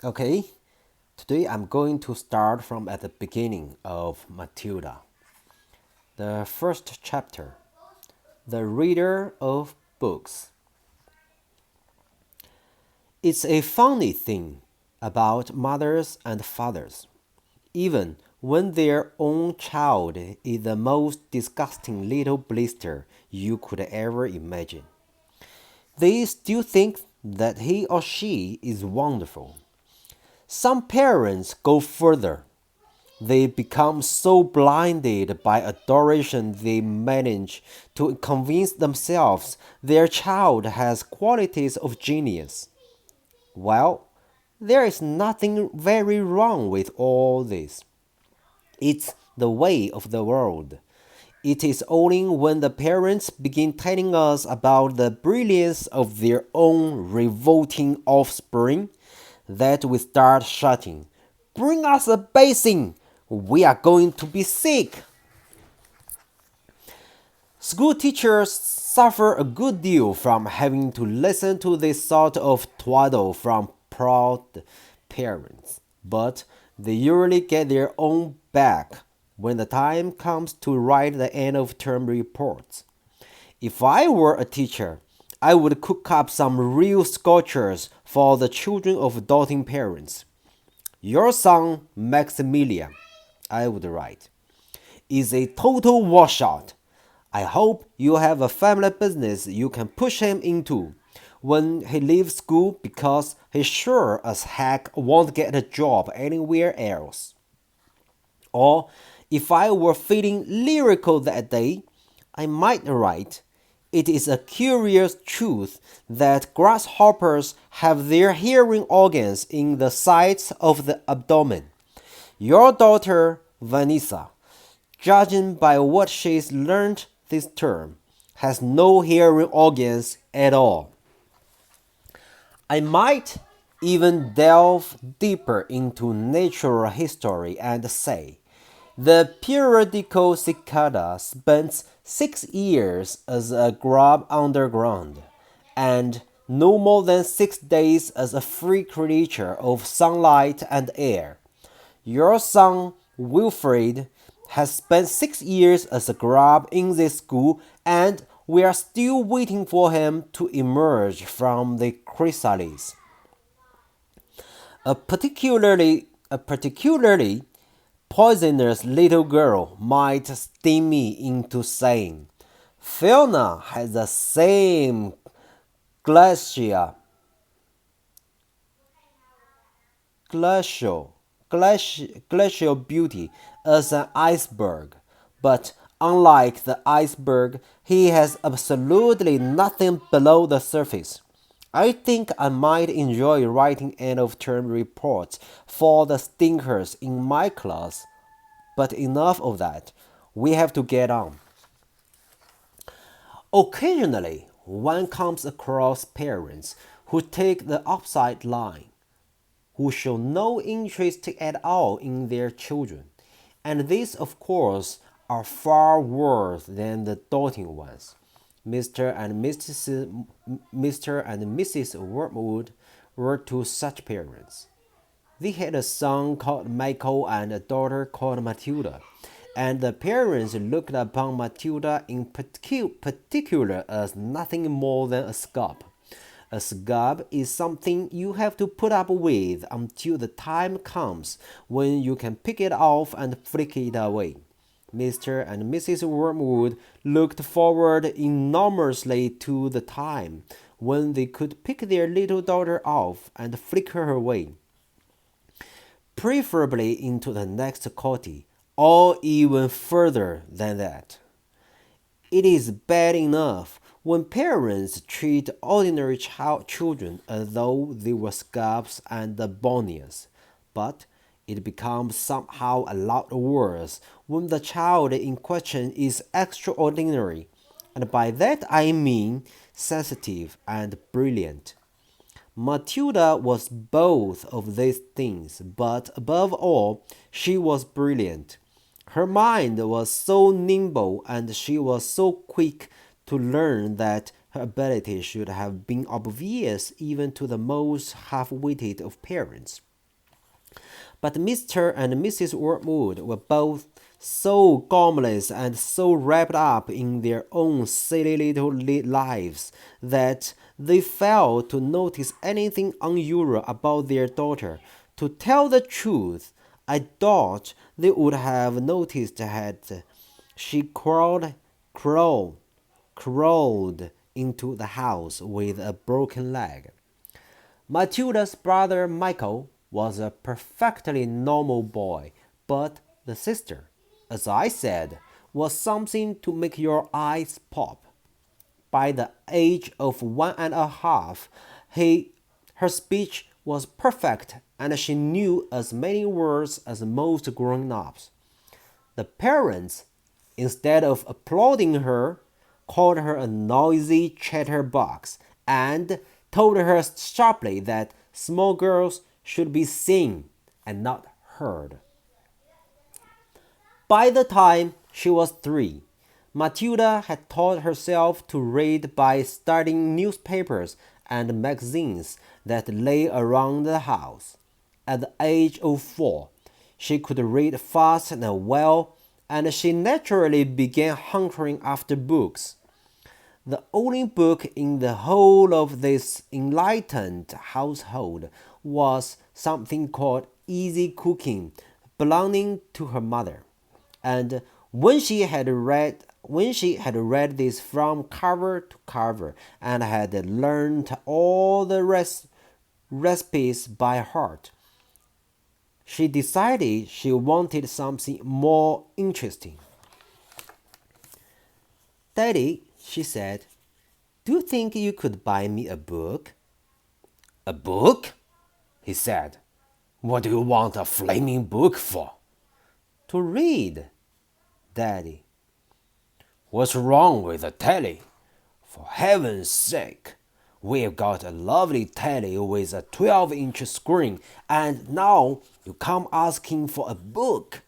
Okay, today I'm going to start from at the beginning of Matilda. The first chapter, The Reader of Books. It's a funny thing about mothers and fathers. Even when their own child is the most disgusting little blister you could ever imagine, they still think that he or she is wonderful. Some parents go further. They become so blinded by adoration they manage to convince themselves their child has qualities of genius. Well, there is nothing very wrong with all this. It's the way of the world. It is only when the parents begin telling us about the brilliance of their own revolting offspring that we start shouting, "Bring us a basin! We are going to be sick!" School teachers suffer a good deal from having to listen to this sort of twaddle from proud parents, but they usually get their own back when the time comes to write the end of term reports. If I were a teacher, I would cook up some real scorchers for the children of doting parents. Your son, Maximilian, I would write, is a total washout. I hope you have a family business you can push him into when he leaves school because he sure as heck won't get a job anywhere else. Or if I were feeling lyrical that day, I might write, "It is a curious truth that grasshoppers have their hearing organs in the sides of the abdomen. Your daughter, Vanessa, judging by what she's learned this term, has no hearing organs at all." I might even delve deeper into natural history and say, the periodical cicada spends 6 years as a grub underground, and no more than 6 days as a free creature of sunlight and air. Your son, Wilfred, has spent 6 years as a grub in this school, and we are still waiting for him to emerge from the chrysalis. A particularly poisonous little girl might sting me into saying, "Fiona has the same glacial, glacial beauty as an iceberg, but unlike the iceberg, he has absolutely nothing below the surface." I think I might enjoy writing end of term reports for the stinkers in my class, but enough of that. We have to get on. Occasionally, one comes across parents who take the opposite line, who show no interest at all in their children, and these, of course, are far worse than the doting ones. Mr. and Mrs. Wormwood were two such parents. They had a son called Michael and a daughter called Matilda, and the parents looked upon Matilda in particular as nothing more than a scab. A scab is something you have to put up with until the time comes when you can pick it off and flick it away. Mr. and Mrs. Wormwood looked forward enormously to the time when they could pick their little daughter off and flick her away, preferably into the next county, or even further than that. It is bad enough when parents treat ordinary children as though they were scabs and bonians, but it becomes somehow a lot worse when the child in question is extraordinary, and by that I mean sensitive and brilliant. Matilda was both of these things, but above all, she was brilliant. Her mind was so nimble and she was so quick to learn that her ability should have been obvious even to the most half-witted of parents. But Mr. and Mrs. Wormwood were both so gormless and so wrapped up in their own silly little lives that they failed to notice anything unusual about their daughter. To tell the truth, I thought they would have noticed had she crawled into the house with a broken leg. Matilda's brother Michael was a perfectly normal boy, but the sister, as I said, was something to make your eyes pop. By the age of 1.5, her speech was perfect and she knew as many words as most grown ups. The parents, instead of applauding her, called her a noisy chatterbox and told her sharply that small girls should be seen and not heard. By the time she was 3, Matilda had taught herself to read by studying newspapers and magazines that lay around the house. At the age of 4, she could read fast and well, and she naturally began hunkering after books. The only book in the whole of this enlightened household was something called Easy Cooking, belonging to her mother. And when she had read this from cover to cover and had learned all the recipes by heart, she decided she wanted something more interesting. Daddy, she said, do you think you could buy me a book? A book? He said. What do you want a flaming book for? To read, Daddy. What's wrong with the telly? For heaven's sake, we've got a lovely telly with a 12-inch screen, and now you come asking for a book.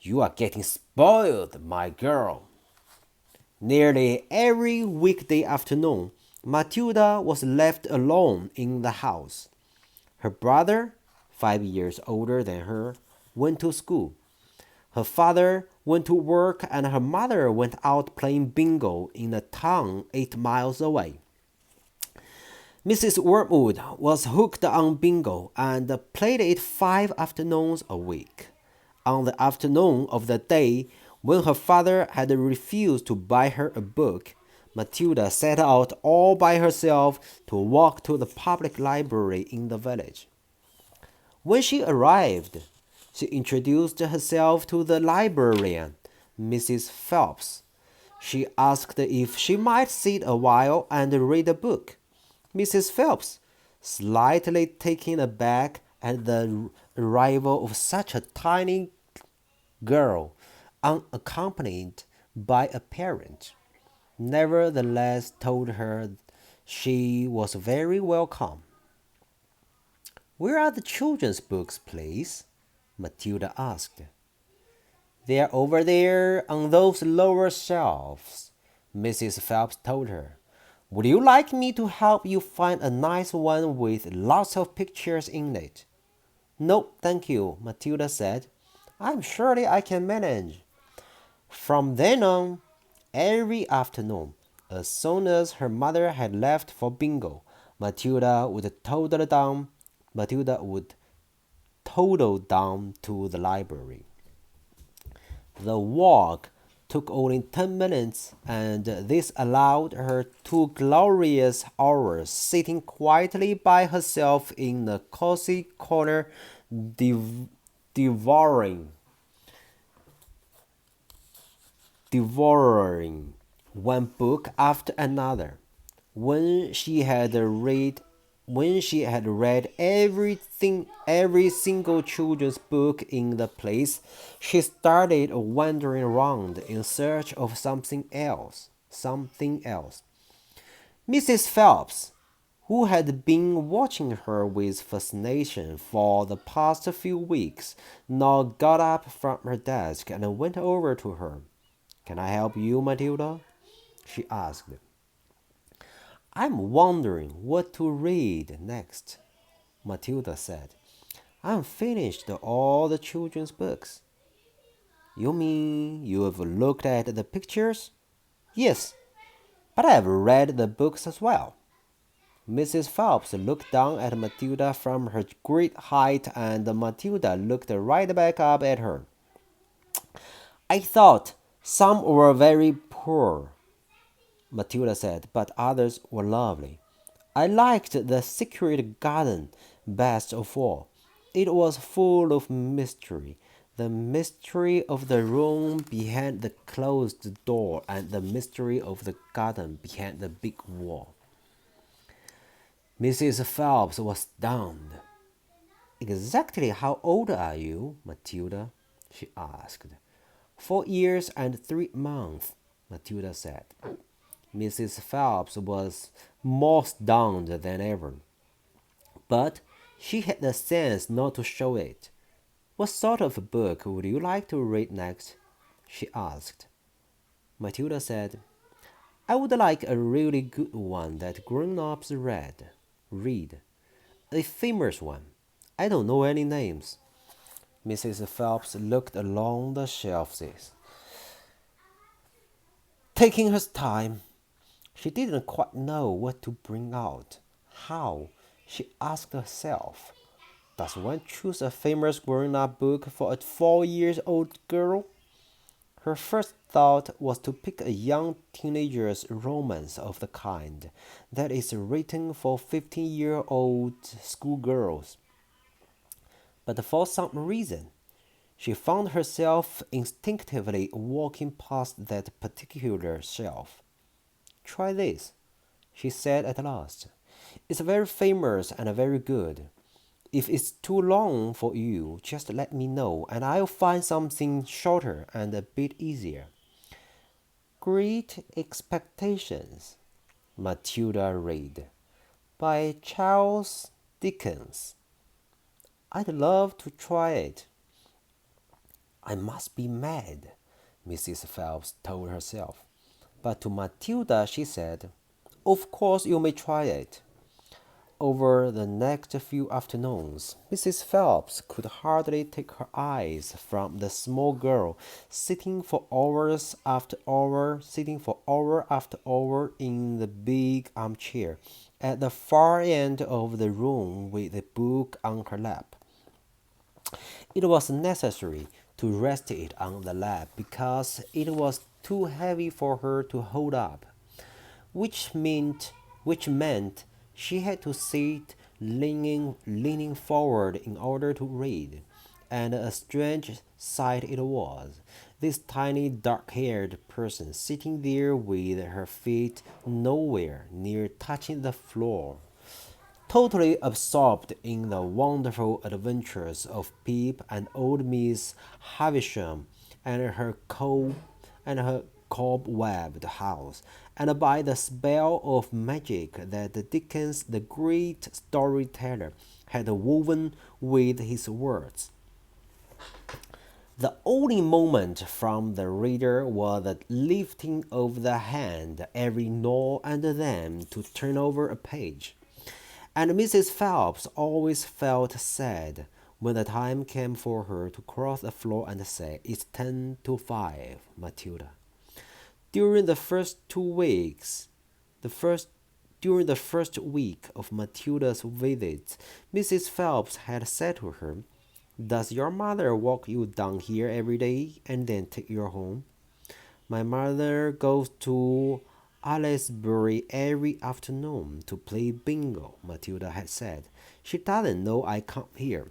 You are getting spoiled, my girl. Nearly every weekday afternoon, Matilda was left alone in the house. Her brother, 5 years older than her, went to school. Her father went to work and her mother went out playing bingo in a town 8 miles away. Mrs. Wormwood was hooked on bingo and played it 5 afternoons a week. On the afternoon of the day when her father had refused to buy her a book, Matilda set out all by herself to walk to the public library in the village. When she arrived, she introduced herself to the librarian, Mrs. Phelps. She asked if she might sit a while and read a book. Mrs. Phelps, slightly taken aback at the arrival of such a tiny girl, unaccompanied by a parent, nevertheless told her she was very welcome. Where are the children's books, please? Matilda asked. They're over there on those lower shelves, Mrs. Phelps told her. Would you like me to help you find a nice one with lots of pictures in it? No, thank you, Matilda said. I'm surely I can manage. From then on, every afternoon, as soon as her mother had left for bingo, Matilda would toddle down to the library. The walk took only 10 minutes, and this allowed her 2 glorious hours sitting quietly by herself in a cozy corner, devouring devouring one book after another. When she had read every single children's book in the place, she started wandering around in search of something else. Mrs. Phelps, who had been watching her with fascination for the past few weeks, now got up from her desk and went over to her. Can I help you, Matilda? She asked. I'm wondering what to read next, Matilda said. I've finished all the children's books. You mean you have looked at the pictures? Yes, but I have read the books as well. Mrs. Phelps looked down at Matilda from her great height, and Matilda looked right back up at her. I thought some were very poor, Matilda said, but others were lovely. I liked the secret garden best of all. It was full of mystery. The mystery of the room behind the closed door and the mystery of the garden behind the big wall. Mrs. Phelps was stunned. Exactly how old are you, Matilda? She asked. 4 years and 3 months, Matilda said. Mrs. Phelps was more stunned than ever, but she had the sense not to show it. What sort of a book would you like to read next? She asked. Matilda said, I would like a really good one that grown-ups read. A famous one. I don't know any names. Mrs. Phelps looked along the shelves, taking her time. She didn't quite know what to bring out. How? She asked herself. Does one choose a famous grown-up book for a 4 years old girl? Her first thought was to pick a young teenager's romance of the kind that is written for 15-year-old schoolgirls. But for some reason, she found herself instinctively walking past that particular shelf. Try this, she said at last. It's very famous and very good. If it's too long for you, just let me know and I'll find something shorter and a bit easier. Great Expectations, Matilda read, by Charles Dickens. I'd love to try it. I must be mad, Mrs. Phelps told herself. But to Matilda she said, Of course you may try it. Over the next few afternoons, Mrs. Phelps could hardly take her eyes from the small girl sitting for hour after hour in the big armchair at the far end of the room with a book on her lap. It was necessary to rest it on the lap because it was too heavy for her to hold up, which meant she had to sit leaning forward in order to read. And a strange sight it was, this tiny dark-haired person sitting there with her feet nowhere near touching the floor, totally absorbed in the wonderful adventures of Pip and old Miss Havisham and her cobwebbed house, and by the spell of magic that Dickens, the great storyteller, had woven with his words. The only moment from the reader was the lifting of the hand every now and then to turn over a page. And Mrs. Phelps always felt sad when the time came for her to cross the floor and say, It's 10 to 5, Matilda. During the first 2 weeks, the first during the first week of Matilda's visits, Mrs. Phelps had said to her, Does your mother walk you down here every day and then take you home? My mother goes to Aylesbury every afternoon to play bingo, Matilda had said. She doesn't know I come here.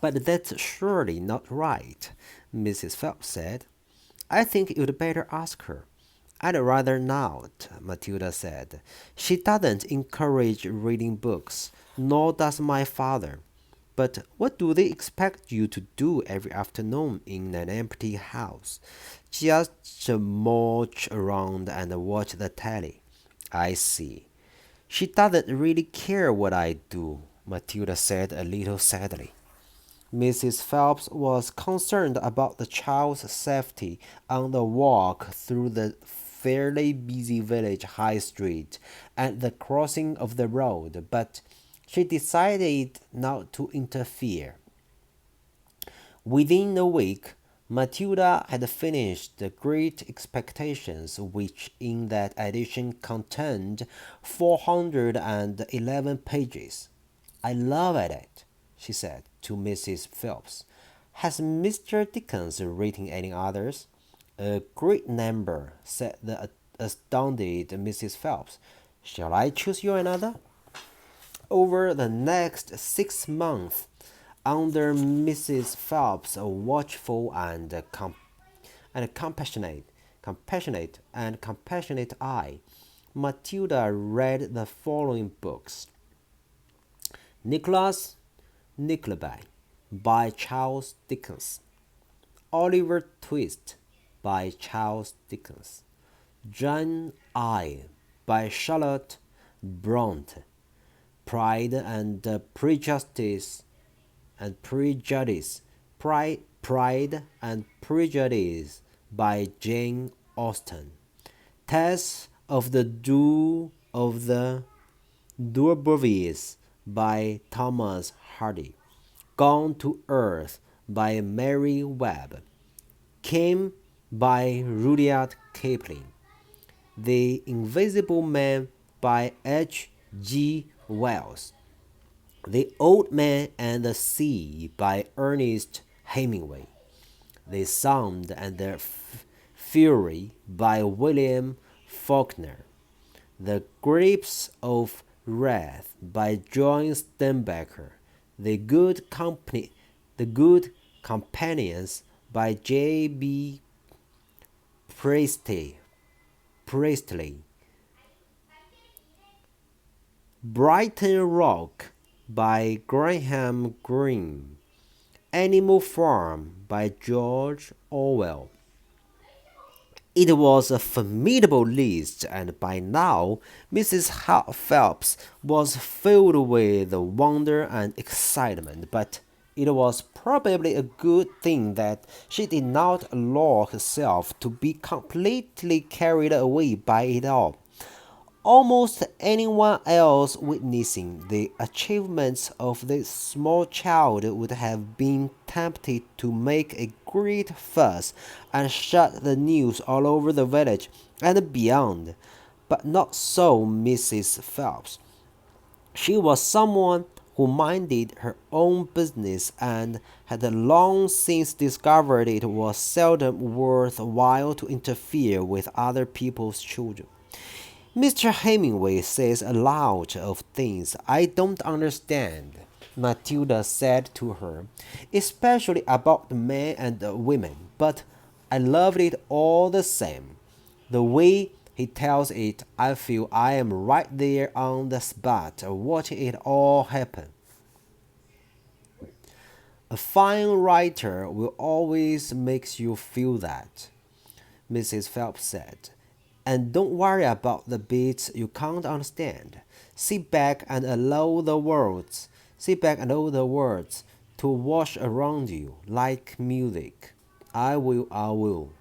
But that's surely not right, Mrs. Phelps said. I think you'd better ask her. I'd rather not, Matilda said. She doesn't encourage reading books, nor does my father. But what do they expect you to do every afternoon in an empty house? Just march around and watch the telly. I see. She doesn't really care what I do, Matilda said a little sadly. Mrs. Phelps was concerned about the child's safety on the walk through the fairly busy village high street and the crossing of the road, but she decided not to interfere. Within a week, Matilda had finished The Great Expectations, which in that edition contained 411 pages. I love it, she said to Mrs. Phelps. Has Mr. Dickens written any others? A great number, said the astounded Mrs. Phelps. Shall I choose you another? Over the next 6 months, under Mrs. Phelps' watchful and compassionate eye, Matilda read the following books: Nicholas Nickleby by Charles Dickens, Oliver Twist by Charles Dickens, Jane Eyre by Charlotte Bronte, Pride and Pride and Prejudice by Jane Austen, Tess of the D'Urbervilles by Thomas Hardy, Gone to Earth by Mary Webb, Kim by Rudyard Kipling, The Invisible Man by H. G. Wells, The Old Man and the Sea by Ernest Hemingway, The Sound and the Fury by William Faulkner, The Grapes of Wrath by John Steinbecker, The Good Companions by J.B. Priestley, Brighton Rock by Graham Greene, Animal Farm by George Orwell. It was a formidable list, and by now Mrs. Phelps was filled with wonder and excitement, but it was probably a good thing that she did not allow herself to be completely carried away by it all. Almost anyone else witnessing the achievements of this small child would have been tempted to make a great fuss and shout the news all over the village and beyond. But not so Mrs. Phelps. She was someone who minded her own business and had long since discovered it was seldom worth while to interfere with other people's children. Mr. Hemingway says a lot of things I don't understand, Matilda said to her, especially about the men and the women, but I loved it all the same. The way he tells it, I feel I am right there on the spot, watching it all happen. A fine writer will always make you feel that, Mrs. Phelps said. And don't worry about the bits you can't understand. Sit back and allow the words to wash around you like music. I will.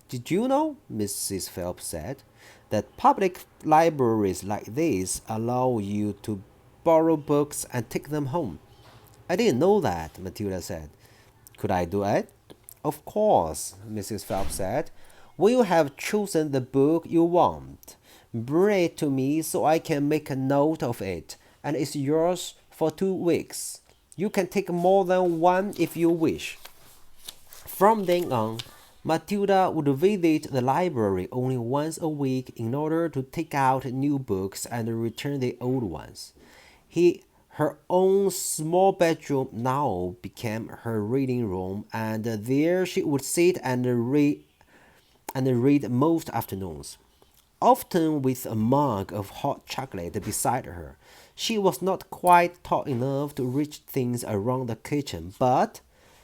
Did you know, Mrs. Phelps said, that public libraries like this allow you to borrow books and take them home? I didn't know that, Matilda said. Could I do it? Of course, Mrs. Phelps said. When you have chosen the book you want, bring it to me so I can make a note of it, and it's yours for 2 weeks. You can take more than one if you wish. From then on, Matilda would visit the library only once a week in order to take out new books and return the old ones. Her own small bedroom now became her reading room, and there she would sit and read most afternoons, often with a mug of hot chocolate beside her. She was not quite tall enough to reach things around the kitchen, but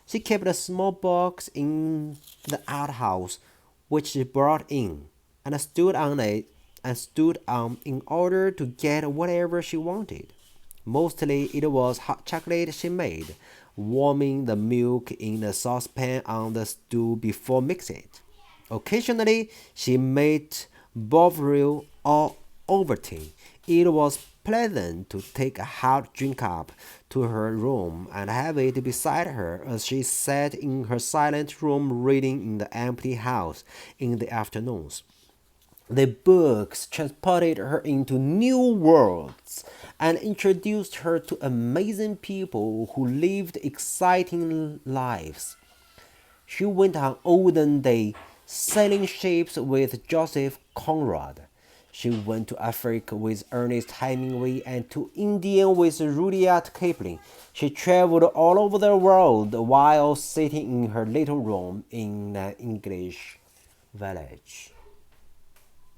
she kept a small box in the outhouse which she brought in, and stood on in order to get whatever she wanted. Mostly it was hot chocolate she made, warming the milk in a saucepan on the stool before mixing it. Occasionally she made Bovril or Ovaltine It was pleasant to take a hot drink up to her room and have it beside her as she sat in her silent room reading in the empty house in the afternoons. The books transported her into new worlds and introduced her to amazing people who lived exciting lives. She went on olden day sailing ships with Joseph Conrad. She went to Africa with Ernest Hemingway and to India with Rudyard Kipling. She traveled all over the world while sitting in her little room in an English village.